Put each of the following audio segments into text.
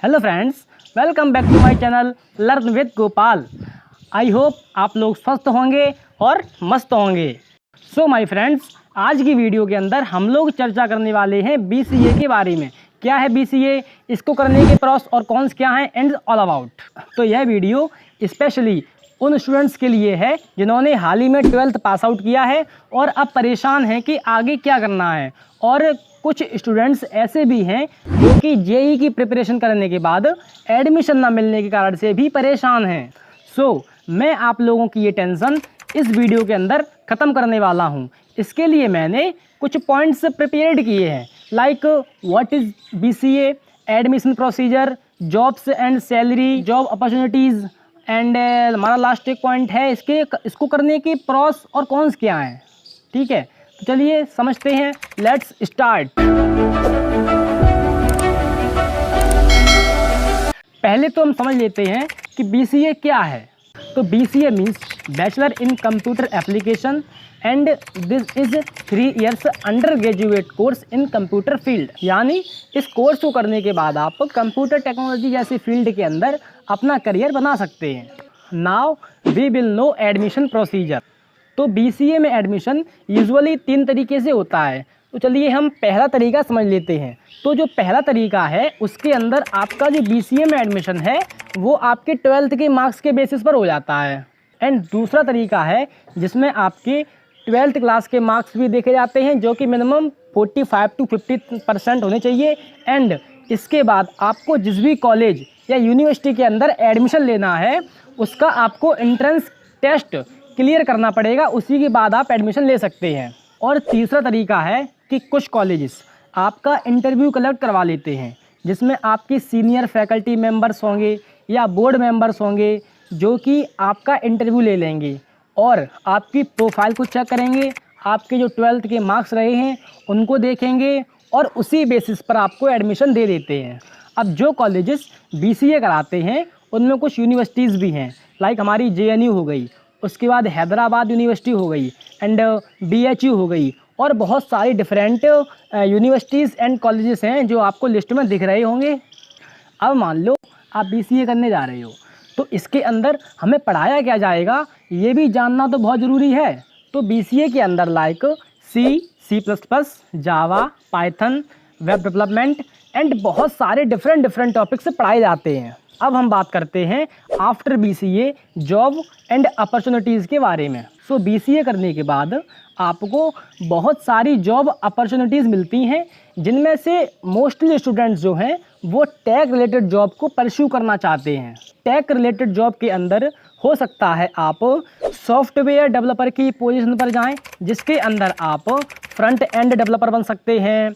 Hello friends, welcome back to my channel learn with Gopal. I hope आप लोग स्वस्थ होंगे और मस्त होंगे। सो माय फ्रेंड्स, आज की वीडियो के अंदर हम लोग चर्चा करने वाले हैं BCA के बारे में। क्या है BCA, इसको करने के प्रोस और कॉन्स क्या हैं एंड ऑल अबाउट। तो यह वीडियो स्पेशली उन स्टूडेंट्स के लिए है जिन्होंने हाल ही में 12th पास आउट किया है और अब परेशान हैं कि आगे क्या करना है, और कुछ स्टूडेंट्स ऐसे भी हैं जो कि जेई की प्रिपरेशन करने के बाद एडमिशन ना मिलने के कारण से भी परेशान हैं। सो मैं आप लोगों की ये टेंशन इस वीडियो के अंदर ख़त्म करने वाला हूँ। इसके लिए मैंने कुछ पॉइंट्स प्रिपेयर्ड किए हैं, like what is BCA, admission procedure, jobs and salary, job opportunities and हमारा लास्ट एक पॉइंट है इसको करने के प्रॉस और कॉन्स क्या हैं। ठीक है, तो चलिए समझते हैं, लेट्स स्टार्ट। पहले तो हम समझ लेते हैं कि BCA क्या है। तो BCA means bachelor in computer application and this is 3 years under graduate course in computer field. यानी इस कोर्स को करने के बाद आप कंप्यूटर टेक्नोलॉजी जैसी फील्ड के अंदर अपना करियर बना सकते हैं। Now we will know admission procedure. तो BCA में एडमिशन यूजुअली 3 तरीके से होता है। तो चलिए हम पहला तरीका समझ लेते हैं। तो जो पहला तरीका है उसके अंदर आपका जो BCA में एडमिशन है वो आपके 12th के मार्क्स के बेसिस पर हो जाता है। एंड दूसरा तरीका है जिसमें आपके 12th क्लास के मार्क्स भी देखे जाते हैं, जो कि मिनिमम 45 to 50% होने चाहिए। एंड इसके बाद आपको जिस भी कॉलेज या यूनिवर्सिटी के अंदर एडमिशन लेना है उसका आपको एंट्रेंस टेस्ट क्लियर करना पड़ेगा, उसी के बाद आप एडमिशन ले सकते हैं। और तीसरा तरीका है कि कुछ कॉलेजेस आपका इंटरव्यू कलेक्ट करवा लेते हैं, जिसमें आपके सीनियर फैकल्टी मेंबर्स होंगे या बोर्ड मेंबर्स होंगे जो कि आपका इंटरव्यू ले लेंगे और आपकी प्रोफाइल को चेक करेंगे, आपके जो 12th के मार्क्स रहे हैं उनको देखेंगे और उसी बेसिस पर आपको एडमिशन दे देते हैं। अब जो कॉलेजेस BCA कराते हैं उनमें कुछ यूनिवर्सिटीज़ भी हैं, लाइक हमारी JNU हो गई, उसके बाद हैदराबाद यूनिवर्सिटी हो गई एंड BHU हो गई, और बहुत सारी डिफरेंट यूनिवर्सिटीज़ एंड कॉलेजेस हैं जो आपको लिस्ट में दिख रहे होंगे। अब मान लो आप BCA करने जा रहे हो, तो इसके अंदर हमें पढ़ाया क्या जाएगा ये भी जानना तो बहुत ज़रूरी है। तो BCA के अंदर like C++, Java, Python, web development and बहुत सारे डिफरेंट टॉपिक्स पढ़ाए जाते हैं। अब हम बात करते हैं after BCA job and opportunities के बारे में। सो BCA करने के बाद आपको बहुत सारी जॉब अपॉर्चुनिटीज़ मिलती हैं, जिनमें से मोस्टली स्टूडेंट्स जो हैं वो टेक रिलेटेड जॉब को परस्यू करना चाहते हैं। टेक रिलेटेड जॉब के अंदर हो सकता है आप सॉफ्टवेयर डेवलपर की पोजीशन पर जाएं, जिसके अंदर आप फ्रंट एंड डेवलपर बन सकते हैं,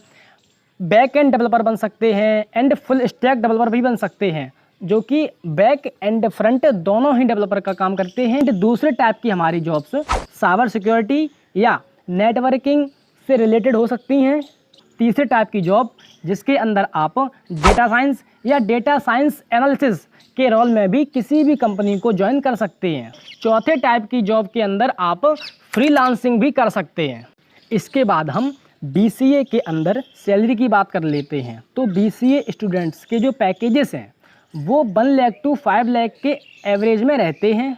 बैक एंड डेवलपर बन सकते हैं एंड फुल स्टैक डेवलपर भी बन सकते हैं, जो कि बैक एंड फ्रंट दोनों ही डेवलपर का काम करते हैं। दूसरे टाइप की हमारी जॉब्स साइबर सिक्योरिटी या नेटवर्किंग से रिलेटेड हो सकती हैं। तीसरे टाइप की जॉब जिसके अंदर आप डेटा साइंस या डेटा साइंस एनालिसिस के रोल में भी किसी भी कंपनी को ज्वाइन कर सकते हैं। चौथे टाइप की जॉब के अंदर आप फ्रीलांसिंग भी कर सकते हैं। इसके बाद हम BCA के अंदर सैलरी की बात कर लेते हैं। तो BCA स्टूडेंट्स के जो पैकेजेस हैं वो 1 लाख to 5 लाख के एवरेज में रहते हैं।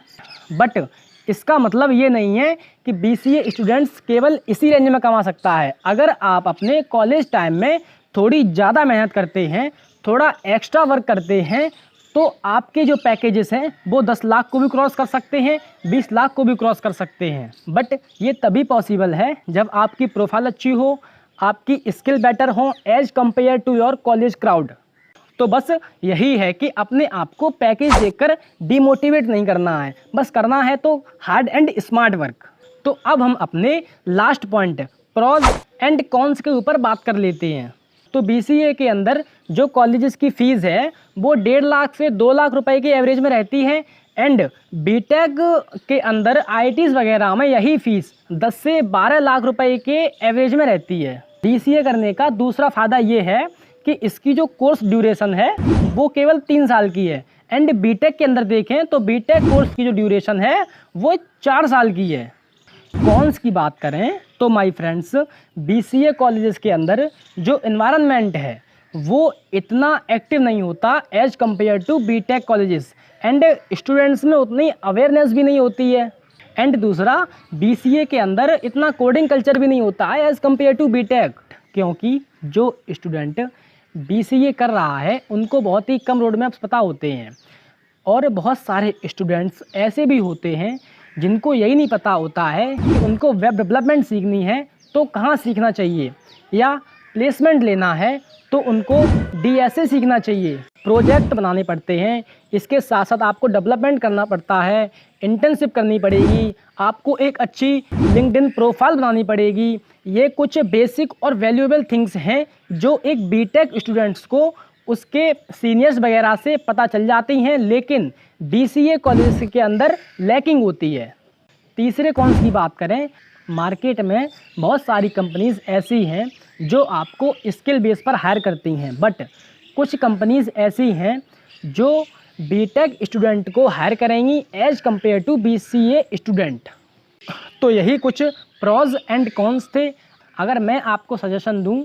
बट इसका मतलब ये नहीं है कि BCA स्टूडेंट्स केवल इसी रेंज में कमा सकता है। अगर आप अपने कॉलेज टाइम में थोड़ी ज़्यादा मेहनत करते हैं, थोड़ा एक्स्ट्रा वर्क करते हैं, तो आपके जो पैकेजेस हैं वो 10 लाख को भी क्रॉस कर सकते हैं, 20 लाख को भी क्रॉस कर सकते हैं। बट ये तभी पॉसिबल है जब आपकी प्रोफाइल अच्छी हो, आपकी स्किल बेटर हो as compare to your college crowd. तो बस यही है कि अपने आप को पैकेज देखकर डिमोटिवेट नहीं करना है, बस करना है तो हार्ड एंड स्मार्ट वर्क। तो अब हम अपने last point pros and cons के ऊपर बात कर लेते हैं। तो BCA के अंदर जो कॉलेजेस की फ़ीस है वो 1.5 लाख से 2 लाख रुपए के एवरेज में रहती है। एंड BTech के अंदर IITs वगैरह में यही फ़ीस 10 से 12 लाख रुपए के एवरेज में रहती है। BCA करने का दूसरा फ़ायदा ये है कि इसकी जो कोर्स ड्यूरेशन है वो केवल 3 साल की है। एंड BTech के अंदर देखें तो BTech कोर्स की जो ड्यूरेशन है वो 4 साल की है। कॉन्स की बात करें तो माय फ्रेंड्स BCA कॉलेजेस के अंदर जो एनवायरनमेंट है वो इतना एक्टिव नहीं होता as compare to BTech colleges, and students में उतनी अवेयरनेस भी नहीं होती है। एंड दूसरा, बीसीए के अंदर इतना कोडिंग कल्चर भी नहीं होता है एज़ कम्पेयर टू बीटेक, क्योंकि जो स्टूडेंट बीसीए कर रहा है उनको बहुत ही कम रोड मैप्स पता होते हैं, और बहुत सारे स्टूडेंट्स ऐसे भी होते हैं जिनको यही नहीं पता होता है कि उनको वेब डेवलपमेंट सीखनी है तो कहाँ सीखना चाहिए, या प्लेसमेंट लेना है तो उनको डीएसए सीखना चाहिए। प्रोजेक्ट बनाने पड़ते हैं, इसके साथ साथ आपको डेवलपमेंट करना पड़ता है, इंटर्नशिप करनी पड़ेगी, आपको एक अच्छी लिंक्डइन प्रोफाइल बनानी पड़ेगी। ये कुछ बेसिक और वैल्यूएबल थिंग्स हैं जो एक बीटेक स्टूडेंट्स को उसके सीनियर्स वगैरह से पता चल जाती हैं, लेकिन बीसीए कॉलेज के अंदर लैकिंग होती है। तीसरे कॉन्स की बात करें, मार्केट में बहुत सारी कंपनीज़ ऐसी हैं जो आपको स्किल बेस पर हायर करती हैं, बट कुछ कंपनीज़ ऐसी हैं जो बीटेक स्टूडेंट को हायर करेंगी as compare to BCA student. तो यही कुछ प्रोज एंड कॉन्स थे। अगर मैं आपको सजेशन दूं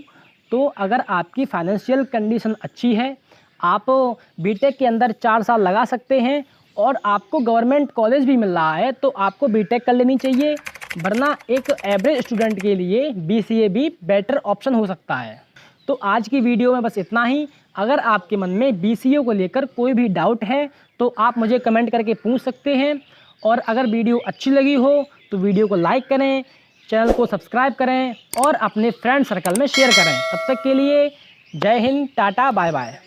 तो अगर आपकी फाइनेंशियल कंडीशन अच्छी है, आप बीटेक के अंदर 4 साल लगा सकते हैं और आपको गवर्नमेंट कॉलेज भी मिल रहा है तो आपको बीटेक कर लेनी चाहिए, वरना एक एवरेज स्टूडेंट के लिए बीसीए भी बेटर ऑप्शन हो सकता है। तो आज की वीडियो में बस इतना ही। अगर आपके मन में बीसीए को लेकर कोई भी डाउट है तो आप मुझे कमेंट करके पूछ सकते हैं, और अगर वीडियो अच्छी लगी हो तो वीडियो को लाइक करें, चैनल को सब्सक्राइब करें और अपने फ्रेंड सर्कल में शेयर करें। तब तक के लिए जय हिंद, टाटा, बाय बाय।